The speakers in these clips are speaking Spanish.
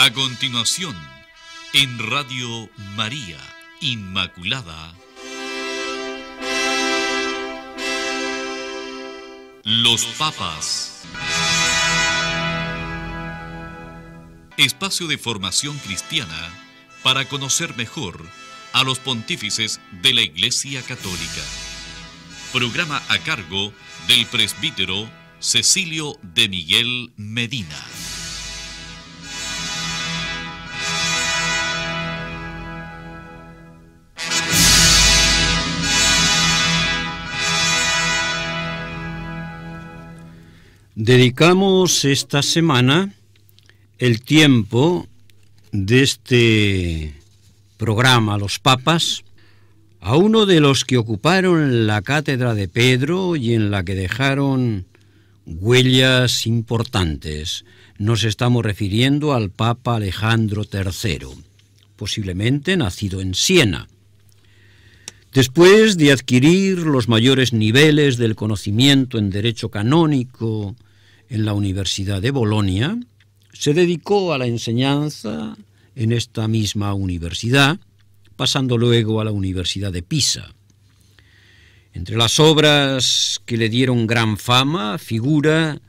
A continuación, en Radio María Inmaculada, Los Papas. Espacio de formación cristiana para conocer mejor a los pontífices de la Iglesia Católica. Programa a cargo del presbítero Cecilio de Miguel Medina. Dedicamos esta semana el tiempo de este programa Los Papas a uno de los que ocuparon la cátedra de Pedro y en la que dejaron huellas importantes. Nos estamos refiriendo al Papa Alejandro III, posiblemente nacido en Siena. Después de adquirir los mayores niveles del conocimiento en derecho canónico en la Universidad de Bolonia, se dedicó a la enseñanza en esta misma universidad, pasando luego a la Universidad de Pisa. Entre las obras que le dieron gran fama figura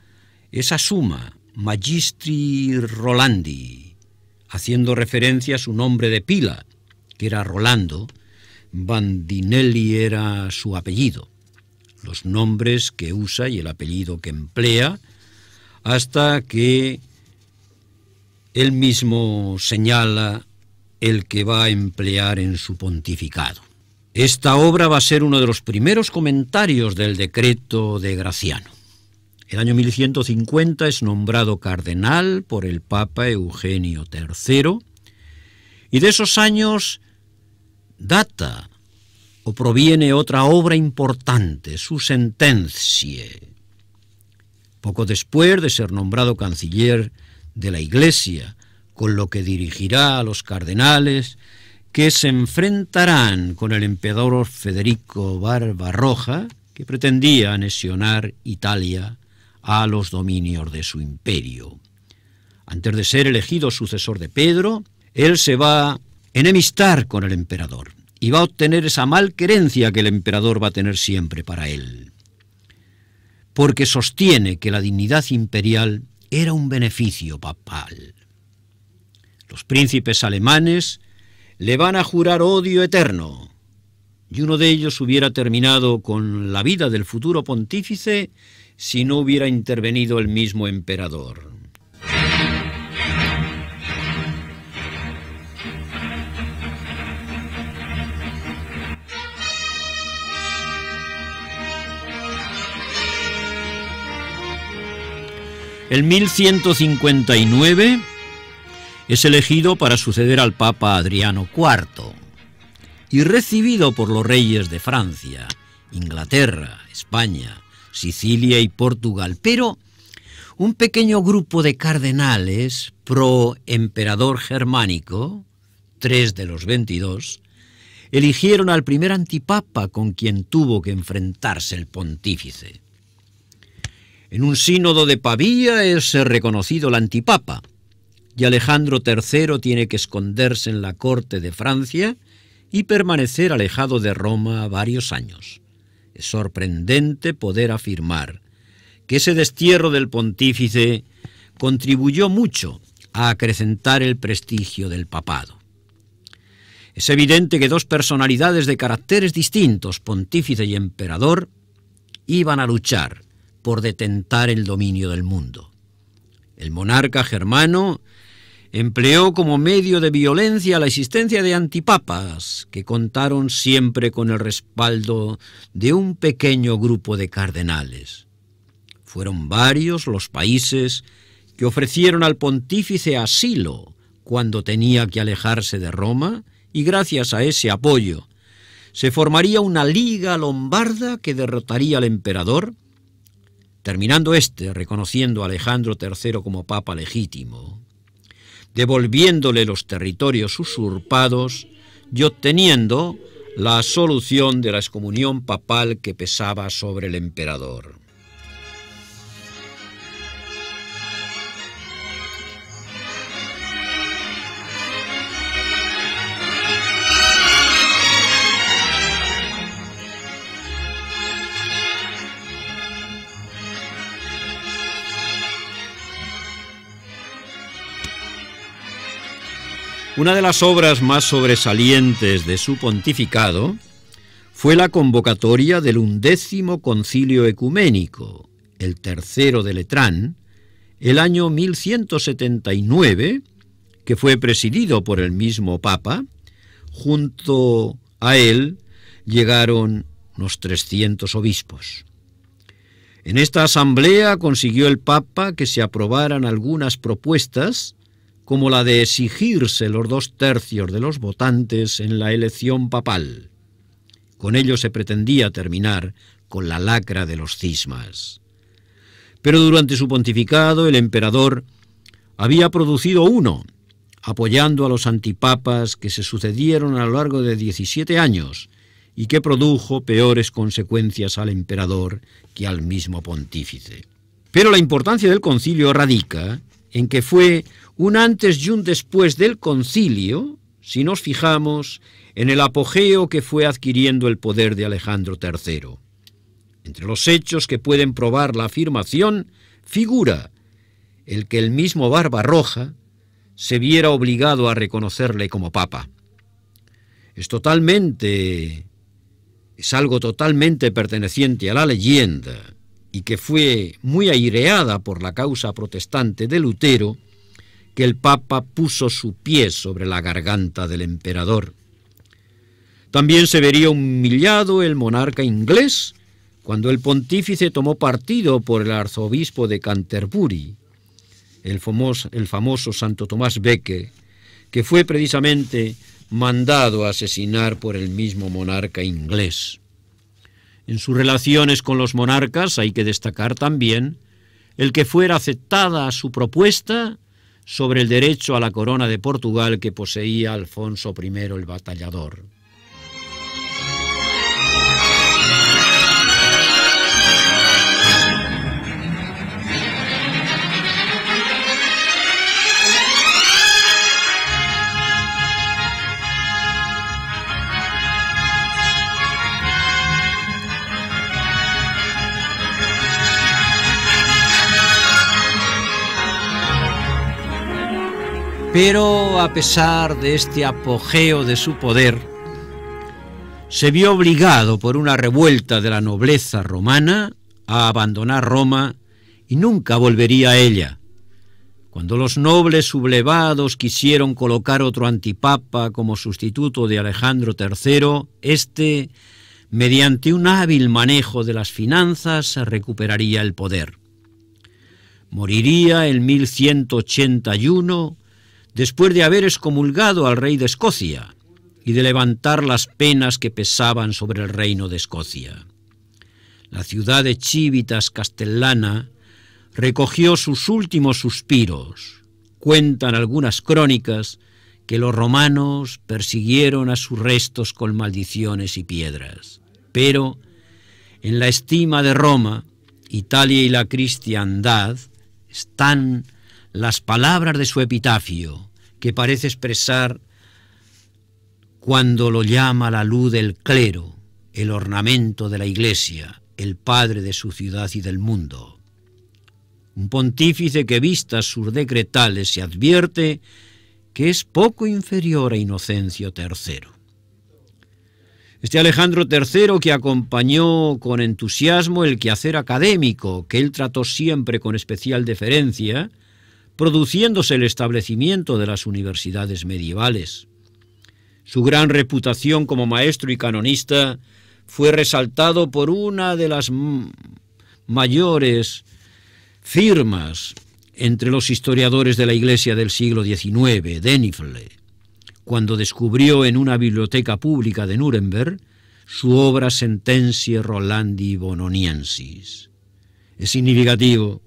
esa Summa Magistri Rolandi, haciendo referencia a su nombre de pila, que era Rolando. Bandinelli era su apellido, los nombres que usa y el apellido que emplea, hasta que él mismo señala el que va a emplear en su pontificado. Esta obra va a ser uno de los primeros comentarios del decreto de Graciano. El año 1150 es nombrado cardenal por el Papa Eugenio III, y de esos años data o proviene otra obra importante, su Sententiae. Poco después de ser nombrado canciller de la Iglesia, con lo que dirigirá a los cardenales que se enfrentarán con el emperador Federico Barbarroja, que pretendía anexionar Italia a los dominios de su imperio. Antes de ser elegido sucesor de Pedro, él se va a enemistar con el emperador y va a obtener esa malquerencia que el emperador va a tener siempre para él, porque sostiene que la dignidad imperial era un beneficio papal. Los príncipes alemanes le van a jurar odio eterno, y uno de ellos hubiera terminado con la vida del futuro pontífice si no hubiera intervenido el mismo emperador. En 1159 es elegido para suceder al Papa Adriano IV y recibido por los reyes de Francia, Inglaterra, España, Sicilia y Portugal. Pero un pequeño grupo de cardenales pro-emperador germánico, 3 de los 22, eligieron al primer antipapa con quien tuvo que enfrentarse el pontífice. En un sínodo de Pavía es reconocido el antipapa, y Alejandro III tiene que esconderse en la corte de Francia y permanecer alejado de Roma varios años. Es sorprendente poder afirmar que ese destierro del pontífice contribuyó mucho a acrecentar el prestigio del papado. Es evidente que dos personalidades de caracteres distintos, pontífice y emperador, iban a luchar por detentar el dominio del mundo. El monarca germano empleó como medio de violencia la existencia de antipapas, que contaron siempre con el respaldo de un pequeño grupo de cardenales. Fueron varios los países que ofrecieron al pontífice asilo cuando tenía que alejarse de Roma, y gracias a ese apoyo se formaría una liga lombarda que derrotaría al emperador, terminando reconociendo a Alejandro III como papa legítimo, devolviéndole los territorios usurpados y obteniendo la solución de la excomunión papal que pesaba sobre el emperador. Una de las obras más sobresalientes de su pontificado fue la convocatoria del 11º Concilio Ecuménico, el tercero de Letrán, el año 1179, que fue presidido por el mismo Papa. Junto a él llegaron unos 300 obispos. En esta asamblea consiguió el Papa que se aprobaran algunas propuestas, como la de exigirse los 2/3 de los votantes en la elección papal. Con ello se pretendía terminar con la lacra de los cismas. Pero durante su pontificado el emperador había producido uno, apoyando a los antipapas que se sucedieron a lo largo de 17 años y que produjo peores consecuencias al emperador que al mismo pontífice. Pero la importancia del concilio radica en que fue un antes y un después del concilio, si nos fijamos en el apogeo que fue adquiriendo el poder de Alejandro III. Entre los hechos que pueden probar la afirmación figura el que el mismo Barbarroja se viera obligado a reconocerle como papa. Es algo totalmente perteneciente a la leyenda y que fue muy aireada por la causa protestante de Lutero, que el Papa puso su pie sobre la garganta del emperador. También se vería humillado el monarca inglés cuando el pontífice tomó partido por el arzobispo de Canterbury, el famoso Santo Tomás Becket, que fue precisamente mandado a asesinar por el mismo monarca inglés. En sus relaciones con los monarcas hay que destacar también el que fuera aceptada su propuesta sobre el derecho a la corona de Portugal que poseía Alfonso I el Batallador. Pero a pesar de este apogeo de su poder, se vio obligado por una revuelta de la nobleza romana a abandonar Roma y nunca volvería a ella. Cuando los nobles sublevados quisieron colocar otro antipapa como sustituto de Alejandro III, este, mediante un hábil manejo de las finanzas, recuperaría el poder. Moriría en 1181, después de haber excomulgado al rey de Escocia y de levantar las penas que pesaban sobre el reino de Escocia. La ciudad de Civitas Castellana recogió sus últimos suspiros. Cuentan algunas crónicas que los romanos persiguieron a sus restos con maldiciones y piedras. Pero, en la estima de Roma, Italia y la cristiandad, están las palabras de su epitafio, que parece expresar cuando lo llama la luz del clero, el ornamento de la Iglesia, el padre de su ciudad y del mundo. Un pontífice que vista sus decretales se advierte que es poco inferior a Inocencio III. Este Alejandro III, que acompañó con entusiasmo el quehacer académico, que él trató siempre con especial deferencia, produciéndose el establecimiento de las universidades medievales. Su gran reputación como maestro y canonista fue resaltado por una de las mayores firmas entre los historiadores de la Iglesia del siglo XIX, Denifle, cuando descubrió en una biblioteca pública de Nuremberg su obra Sententiae Rolandi Bononiensis. Es significativo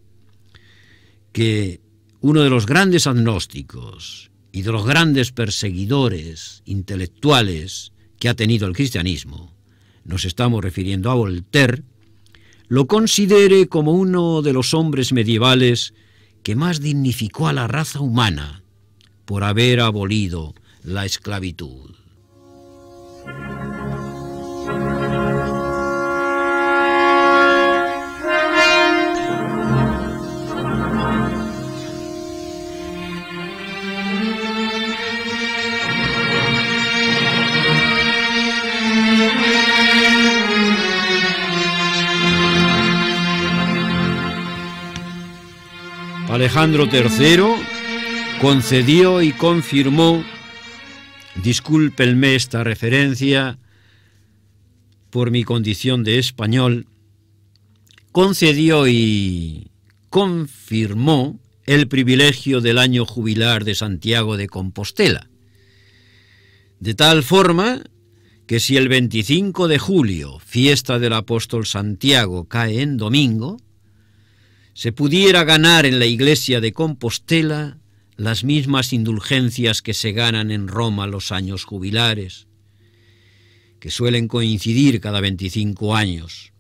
que uno de los grandes agnósticos y de los grandes perseguidores intelectuales que ha tenido el cristianismo, nos estamos refiriendo a Voltaire, lo considere como uno de los hombres medievales que más dignificó a la raza humana por haber abolido la esclavitud. Alejandro III concedió y confirmó, discúlpenme esta referencia por mi condición de español, concedió y confirmó el privilegio del año jubilar de Santiago de Compostela, de tal forma que si el 25 de julio, fiesta del apóstol Santiago, cae en domingo, se pudiera ganar en la iglesia de Compostela las mismas indulgencias que se ganan en Roma los años jubilares, que suelen coincidir cada 25 años.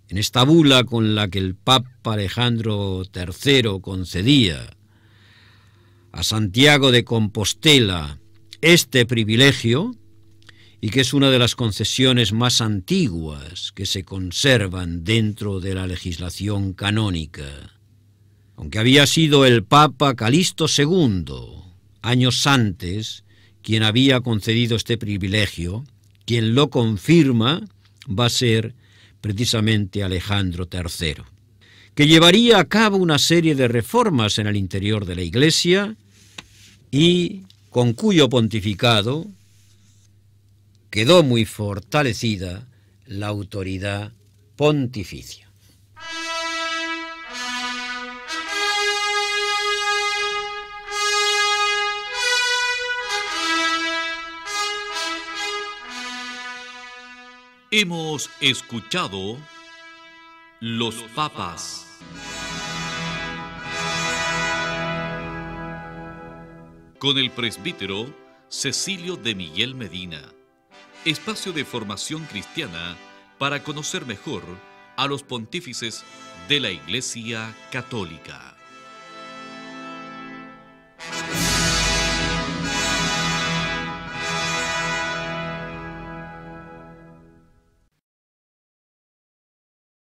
En esta bula con la que el Papa Alejandro III concedía a Santiago de Compostela este privilegio, y que es una de las concesiones más antiguas que se conservan dentro de la legislación canónica. Aunque había sido el Papa Calixto II, años antes, quien había concedido este privilegio, quien lo confirma va a ser precisamente Alejandro III, que llevaría a cabo una serie de reformas en el interior de la Iglesia y con cuyo pontificado quedó muy fortalecida la autoridad pontificia. Hemos escuchado Los Papas. Con el presbítero Cecilio de Miguel Medina. Espacio de formación cristiana para conocer mejor a los pontífices de la Iglesia Católica.